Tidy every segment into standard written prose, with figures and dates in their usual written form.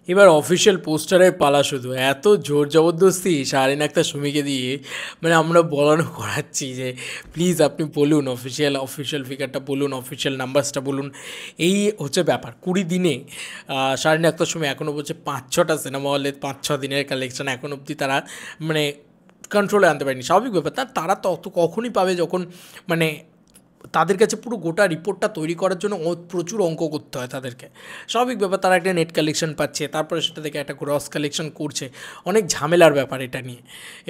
এবার অফিসিয়াল পোস্টারের পালা শুধু এত জোর জবরদস্তি শাহরিন আক্তার সুমিকে দিয়ে মানে আমরা বলানো করাচ্ছি যে প্লিজ আপনি বলুন অফিসিয়াল ফিগারটা বলুন, অফিসিয়াল নাম্বারসটা বলুন। এই হচ্ছে ব্যাপার। 20 দিনে শাহরিন আক্তার সুমি এখনও বলছে 5-6টা সিনেমা হলে 5-6 দিনের কালেকশন এখন অবধি তারা মানে কন্ট্রোলে আনতে পারেনি। স্বাভাবিক ব্যাপার, তারা তত কখনই পাবে যখন মানে তাদের কাছে পুরো গোটা রিপোর্টটা তৈরি করার জন্য প্রচুর অঙ্ক করতে হয় তাদেরকে। স্বাভাবিক ব্যাপার, তারা একটা নেট কালেকশন পাচ্ছে, তারপরে সেটা থেকে একটা গ্রস কালেকশন করছে। অনেক ঝামেলার ব্যাপার এটা নিয়ে।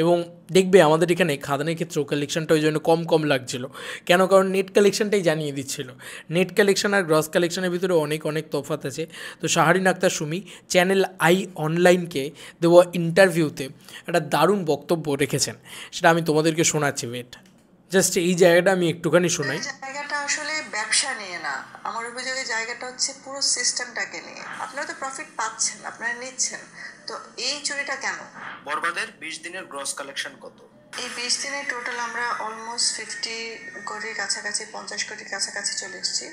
এবং দেখবে আমাদের এখানে খাদানের ক্ষেত্রেও কালেকশনটা ওই জন্য কম লাগছিলো। কেন? কারণ নেট কালেকশনটাই জানিয়ে দিচ্ছিল। নেট কালেকশন আর গ্রস কালেকশনের ভিতরে অনেক তফাৎ আছে। তো শাহরিন আক্তার সুমি চ্যানেল আই অনলাইনকে দেওয়া ইন্টারভিউতে একটা দারুণ বক্তব্য রেখেছেন, সেটা আমি তোমাদেরকে শোনাচ্ছি। ওয়েট, জাস্ট এই জায়গাটা আমি একটুখানি শোনাই। জায়গাটা আসলে ব্যবসা নিয়ে না, আমার অভিযোগের জায়গাটা হচ্ছে পুরো সিস্টেমটাকে নিয়ে। আপনারা তো প্রফিট পাচ্ছেন, আপনারা নিচ্ছেন, তো এই চুরিটা কেন? বরবাদের 20 দিনের গ্রস কালেকশন কত? এই 20 দিনে টোটাল আমরা অলমোস্ট 50 কোটির কাছাকাছি, 50 কোটির কাছাকাছি চলে এসেছি।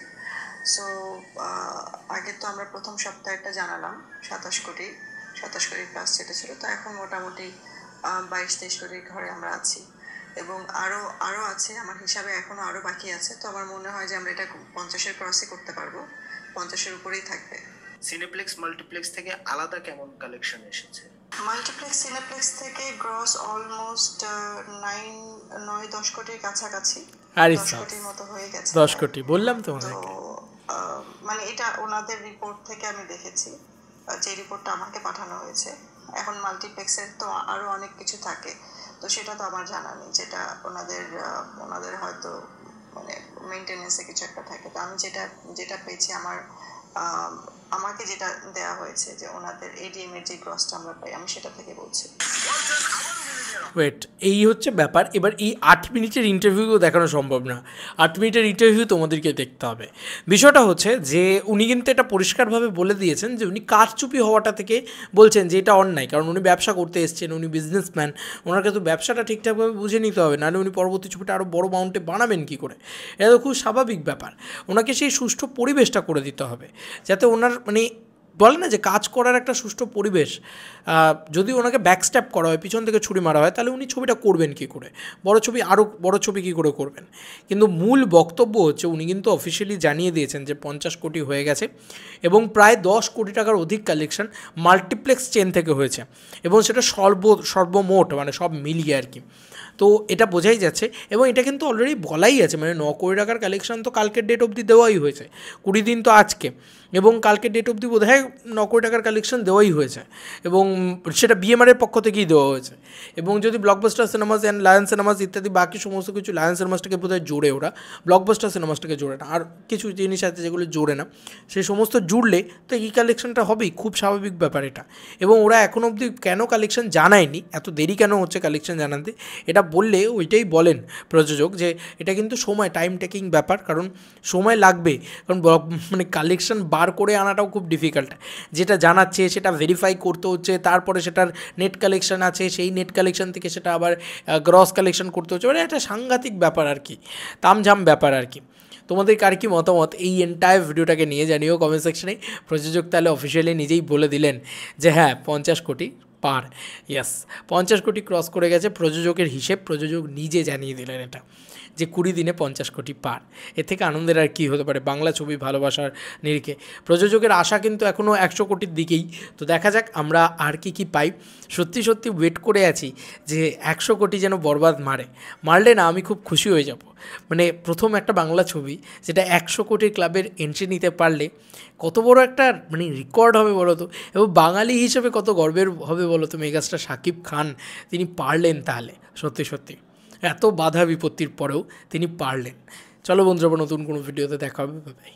সো আগে তো আমরা প্রথম সপ্তাহে জানালাম 27 কোটি প্লাস যেটা ছিল, তো এখন মোটামুটি 22-23 কোটির ঘরে আমরা আছি। এবং আরও আছে আমার হিসাবে, এখনও আরও বাকি আছে। তো আমার মনে হয় যে আমরা এটা 50-এর ক্রসই করতে পারবো, 50-এর উপরেই থাকবে। সিনেপ্লেক্স মাল্টিপ্লেক্স থেকে আলাদা কেমন কালেকশন এসেছে? মাল্টিপ্লেক্স সিনেপ্লেক্স থেকে গ্রস অলমোস্ট 9-10 কোটির কাছাকাছি, 10 কোটির মতো হয়ে গেছে। 10 কোটি বললাম তো। মানে এটা ওনাদের রিপোর্ট থেকে আমি দেখেছি, যে রিপোর্টটা আমাকে পাঠানো হয়েছে। এখন মাল্টিপ্লেক্সের তো আরও অনেক কিছু থাকে, তো সেটা তো আমার জানা নেই, যেটা ওনাদের হয়তো মানে মেনটেনেন্সে কিছু একটা থাকে। তো আমি যেটা পেয়েছি আমাকে যেটা দেওয়া হয়েছে যে ওনাদের এডিএম এর যে গ্রসটা আমরা পাই, আমি সেটা থেকে বলছি। ওয়েট, এই হচ্ছে ব্যাপার। এবার এই 8 মিনিটের ইন্টারভিউও দেখানো সম্ভব না। 8 মিনিটের ইন্টারভিউ তোমাদেরকে দেখতে হবে। বিষয়টা হচ্ছে যে উনি কিন্তু এটা পরিষ্কারভাবে বলে দিয়েছেন যে উনি কারচুপি হওয়াটা থেকে বলছেন যে এটা অন্যায়, কারণ উনি ব্যবসা করতে এসেছেন, উনি বিজনেসম্যান, ওনাকে তো ব্যবসাটা ঠিকঠাকভাবে বুঝে নিতে হবে, নাহলে উনি পরবর্তী ছবিটা আরও বড় মাউন্টে বানাবেন কী করে? এটা তো খুব স্বাভাবিক ব্যাপার। ওনাকে সেই সুষ্ঠু পরিবেশটা করে দিতে হবে, যাতে ওনার মানে বলে না যে কাজ করার একটা সুষ্ঠু পরিবেশ। যদি ওনাকে ব্যাকস্ট্যাপ করা হয়, পিছন থেকে ছুরি মারা হয়, তাহলে উনি ছবিটা করবেন কী করে? আরও বড় ছবি কী করে করবেন? কিন্তু মূল বক্তব্য হচ্ছে উনি কিন্তু অফিসিয়ালি জানিয়ে দিয়েছেন যে 50 কোটি হয়ে গেছে এবং প্রায় 10 কোটি টাকার অধিক কালেকশন মাল্টিপ্লেক্স চেন থেকে হয়েছে, এবং সেটা সর্বমোট মানে সব মিলিয়ে আর কি। তো এটা বোঝাই যাচ্ছে, এবং এটা কিন্তু অলরেডি বলাই আছে, মানে 9 কোটি টাকার কালেকশন তো কালকের ডেট অবধি দেওয়াই হয়েছে। 20 দিন তো আজকে, এবং কালকের ডেট অবধি বোধ হয় 9 কোটি টাকার কালেকশন দেওয়াই হয়েছে, এবং সেটা বিএমআরের পক্ষ থেকেই দেওয়া হয়েছে। এবং যদি blockbuster cinemas and lion cinemas ইত্যাদি বাকি সমস্ত কিছু, লায়ন সিনেমাসটাকে বোধহয় জোড়ে ওরা, ব্লকবাস্টার সিনেমাসটাকে জোড়ে না, আর কিছু জিনিস আছে যেগুলো জোড়ে না, সেই সমস্ত জুড়লে তো এই কালেকশনটা হবেই, খুব স্বাভাবিক ব্যাপার এটা। এবং ওরা এখনও অবধি কেন কালেকশন জানায়নি, এত দেরি কেন হচ্ছে কালেকশন জানাতে, এটা বললে ওইটাই বলেন প্রযোজক যে এটা কিন্তু টাইম টেকিং ব্যাপার, কারণ সময় লাগবে, কারণ মানে কালেকশন বার করে আনাটাও খুব ডিফিকাল্ট। যেটা জানাচ্ছে সেটা ভেরিফাই করতে হচ্ছে, তারপরে সেটার নেট কালেকশন আছে, সেই নেট কালেকশন থেকে সেটা আবার গ্রস কালেকশন করতে হচ্ছে, মানে একটা সাংঘাতিক ব্যাপার আর কি, তামঝাম ব্যাপার আর কি। তোমাদের কার কি মতামত এই এন্টায়ার ভিডিওটাকে নিয়ে জানিও কমেন্ট সেকশনে। প্রযোজক তাহলে অফিসিয়ালি নিজেই বলে দিলেন যে হ্যাঁ 50 কোটি পার, ইয়েস 50 কোটি ক্রস করে গেছে। প্রযোজকের হিসেব প্রযোজক নিজে জানিয়ে দিলেন এটা, যে 20 দিনে 50 কোটি পার। এর থেকে আনন্দের আর কী হতে পারে বাংলা ছবি ভালোবাসার নিরিখে? প্রযোজকের আশা কিন্তু এখনও 100 কোটির দিকেই। তো দেখা যাক আমরা আর কি পাই। সত্যি ওয়েট করে আছি যে 100 কোটি যেন বরবাদ মারলে না আমি খুব খুশি হয়ে যাব। মানে প্রথম একটা বাংলা ছবি যেটা 100 কোটির ক্লাবের এন্ট্রি নিতে পারলে কত বড় একটা মানে রেকর্ড হবে বলো তো, এবং বাঙালি হিসেবে কত গর্বের হবে বলো তো। মেগাস্টার শাকিব খান তিনি পারলেন, তাহলে সত্যি এত বাধা বিপত্তির পরেও তিনি পারলেন। চলো বন্ধুরা, নতুন কোনো ভিডিওতে দেখা হবে, বাই।